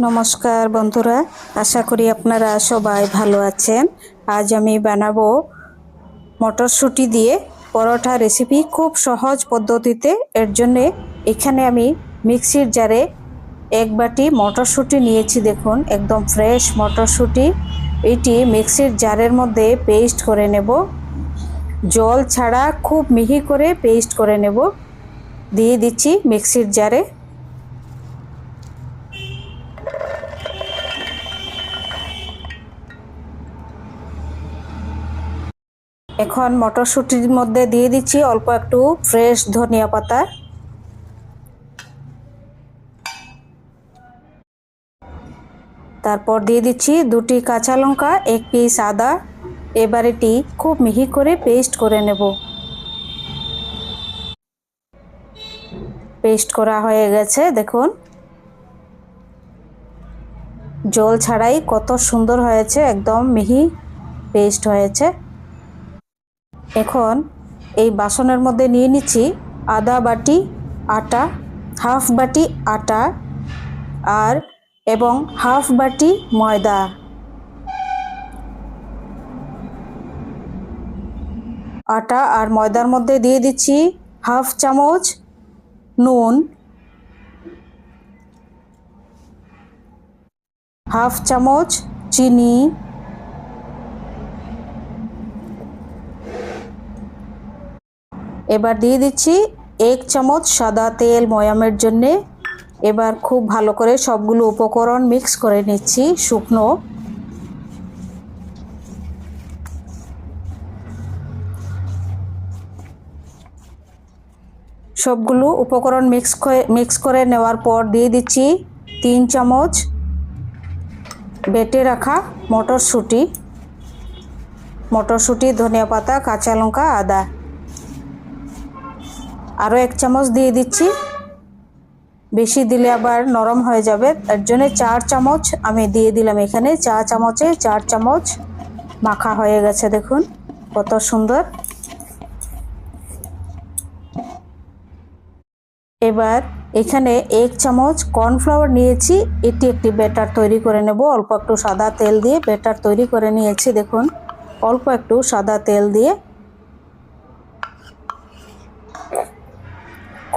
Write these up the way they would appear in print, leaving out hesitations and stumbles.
নমস্কার বন্ধুরা, আশা করি আপনারা সবাই ভালো আছেন। আজ আমি বানাবো মটরশুঁটি দিয়ে পরোটা রেসিপি, খুব সহজ পদ্ধতিতে। এর জন্যে এখানে আমি মিক্সির জারে এক বাটি মটরশুঁটি নিয়েছি। দেখুন, একদম ফ্রেশ মটরশুঁটি। এটি মিক্সির জারের মধ্যে পেস্ট করে নেব, জল ছাড়া খুব মিহি করে পেস্ট করে নেব। দিয়ে দিচ্ছি মিক্সির জারে। এখন মটরশুঁটির মধ্যে দিয়ে দিচ্ছি অল্প একটু ফ্রেশ ধনিয়া পাতা, তারপর দিয়ে দিচ্ছি দুটি কাঁচা লঙ্কা, এক পিস আদা। এবার এটি খুব মিহি করে পেস্ট করে নেব। পেস্ট করা হয়ে গেছে, দেখুন জল ছাড়াই কত সুন্দর হয়েছে, একদম মিহি পেস্ট হয়েছে। এখন এই বাসনের মধ্যে নিয়ে নিচ্ছি আধা বাটি আটা, হাফ বাটি আটা আর এবং হাফ বাটি ময়দা। আটা আর ময়দার মধ্যে দিয়ে দিচ্ছি হাফ চামচ নুন, হাফ চামচ চিনি, এবার দিয়ে দিচ্ছি এক চামচ সাদা তেল ময়ামের জন্যে। এবার খুব ভালো করে সবগুলো উপকরণ মিক্স করে নিচ্ছি শুকনো। সবগুলো উপকরণ মিক্স করে নেওয়ার পর দিয়ে দিচ্ছি 3 চামচ বেটে রাখা মটরশুঁটি, ধনিয়া পাতা, কাঁচা লঙ্কা, আদা। আরও 1 চামচ দিয়ে দিচ্ছি, বেশি দিলে আবার নরম হয়ে যাবে। তার জন্য 4 চামচ আমি দিয়ে দিলাম। এখানে 4 চামচে 4 চামচ মাখা হয়ে গেছে, দেখুন কত সুন্দর। এবার এখানে 1 চামচ কর্নফ্লাওয়ার নিয়েছি, এটি একটি ব্যাটার তৈরি করে নেব। অল্প একটু সাদা তেল দিয়ে ব্যাটার তৈরি করে নিয়েছি। দেখুন অল্প একটু সাদা তেল দিয়ে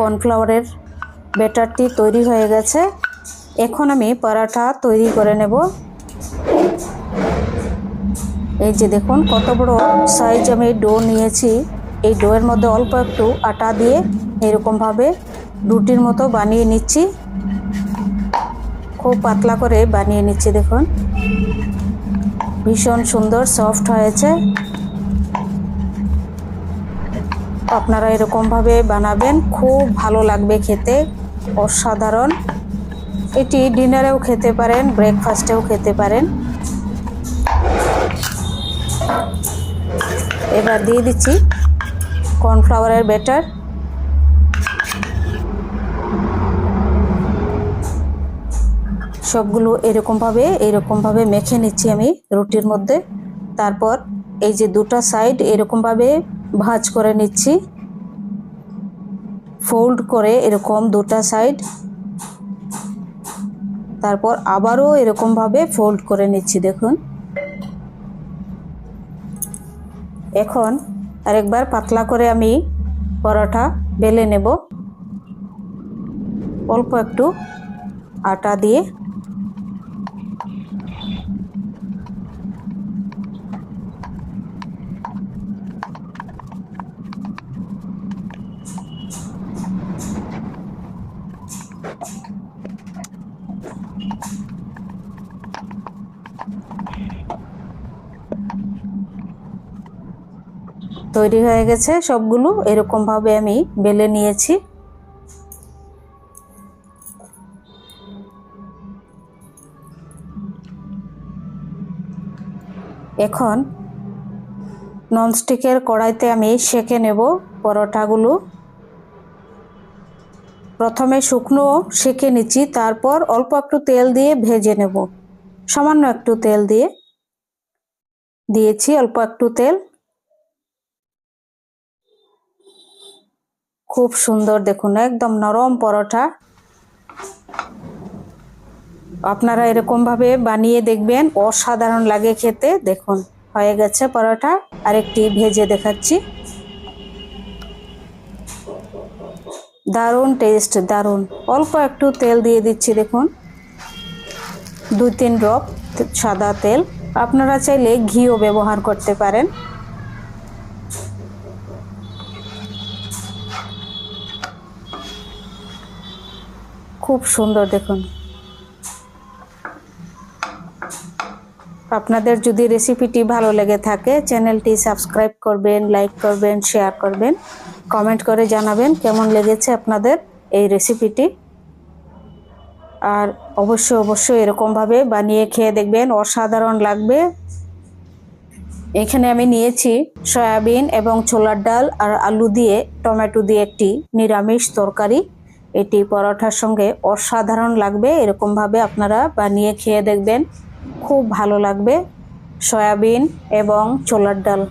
কর্নফ্লাওয়ারের ব্যাটারটি তৈরি হয়ে গেছে। এখন আমি পরোটা তৈরি করে নেব। এই যে দেখুন কত বড় সাইজ আমি ডো নিয়েছি। এই ডোয়ের মধ্যে অল্প একটু আটা দিয়ে এরকমভাবে রুটির মতো বানিয়ে নিচ্ছি। খুব পাতলা করে বানিয়ে নিচ্ছি, দেখুন ভীষণ সুন্দর সফট হয়েছে। আপনারা এরকমভাবে বানাবেন, খুব ভালো লাগবে খেতে, অসাধারণ। এটি ডিনারেও খেতে পারেন, ব্রেকফাস্টেও খেতে পারেন। এবার দিয়ে দিচ্ছি কর্নফ্লাওয়ারের ব্যাটার। সবগুলো এরকমভাবে মেখে নিচ্ছি আমি রুটির মধ্যে। তারপর এই যে দুটো সাইড এরকমভাবে ভাঁজ করে নিচ্ছি, ফোল্ড করে এরকম দুটো সাইড। তারপর আবারও এরকমভাবে ফোল্ড করে নিচ্ছি, দেখুন। এখন আরেকবার পাতলা করে আমি পরোটা বেলে নেব, অল্প একটু আটা দিয়ে। তৈরি হয়ে গেছে সবগুলো, এরকমভাবে আমি বেলে নিয়েছি। এখন ননস্টিকের কড়াইতে আমি সেঁকে নেব পরোটাগুলো। প্রথমে শুকনো সেঁকে নিচ্ছি, তারপর অল্প একটু তেল দিয়ে ভেজে নেব। সামান্য একটু তেল দিয়েছি, অল্প একটু তেল। খুব সুন্দর, দেখুন একদম নরম পরোটা। আপনারা এরকমভাবে বানিয়ে দেখবেন, অসাধারণ লাগে খেতে। দেখুন হয়ে গেছে পরোটা, আরেকটি ভেজে দেখাচ্ছি। দারুণ টেস্ট, দারুণ। অল্প একটু তেল দিয়ে দিচ্ছি, দেখুন 2-3 ড্রপ সাদা তেল। আপনারা চাইলে ঘিও ব্যবহার করতে পারেন। খুব সুন্দর দেখুন। আপনাদের যদি রেসিপিটি ভালো লেগে থাকে চ্যানেলটি সাবস্ক্রাইব করবেন, লাইক করবেন, শেয়ার করবেন, কমেন্ট করে জানাবেন কেমন লেগেছে আপনাদের এই রেসিপিটি। আর অবশ্যই এরকমভাবে বানিয়ে খেয়ে দেখবেন, অসাধারণ লাগবে। এখানে আমি নিয়েছি সয়াবিন এবং ছোলার ডাল আর আলু দিয়ে টমেটো দিয়ে একটি নিরামিষ তরকারি। এটি পরোটার সঙ্গে অসাধারণ লাগবে। এরকমভাবে আপনারা বানিয়ে খেয়ে দেখবেন, খুব ভালো লাগবে। সয়াবিন এবং ছোলার ডাল।